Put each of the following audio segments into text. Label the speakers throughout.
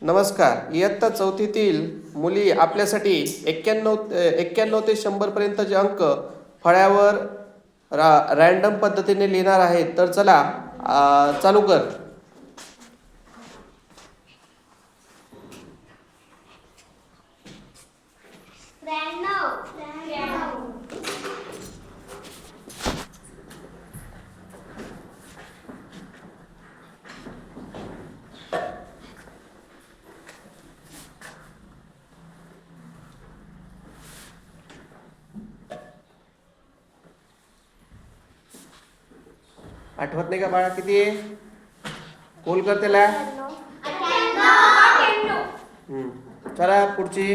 Speaker 1: नमस्कार. इयत्ता चौथीतील मुली आपल्यासाठी 91 ते 100 पर्यंतचे अंक फळ्यावर रॅन्डम पद्धतीने लिहिणार आहेत. तर चला चालू कर. आठवत नाही का बाळा? किती आहे? कोल कर त्याला. चला पुढची.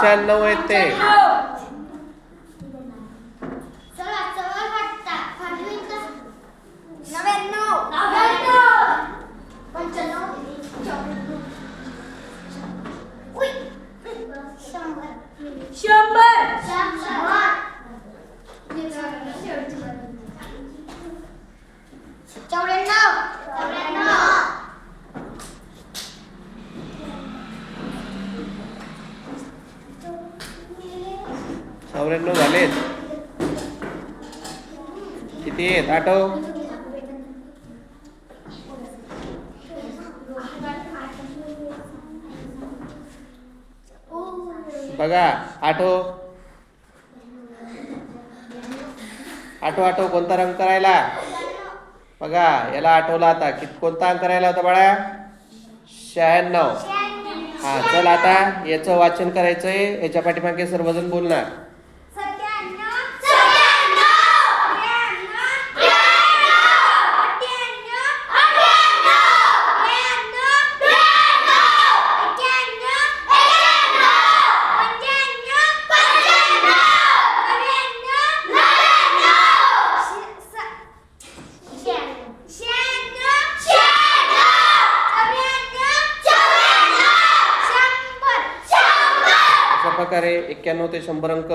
Speaker 1: पंच्याण्णव येते. चौऱ्याण्णव झालेत. किती आहेत? आठव. बघा आठव. आठव कोणता रंग करायला? बघा याला आठवला आता. कोणता अंक करायला होता बाळा? 96. हा चल आता याचं वाचन करायचंय. याच्या पाठीमागे सर्वजण बोलणार. अशा प्रकारे 91 ते 100 अंक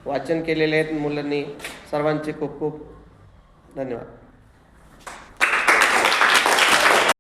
Speaker 1: वाचन केलेले आहेत मुलांनी. सर्वांचे खूप खूप धन्यवाद.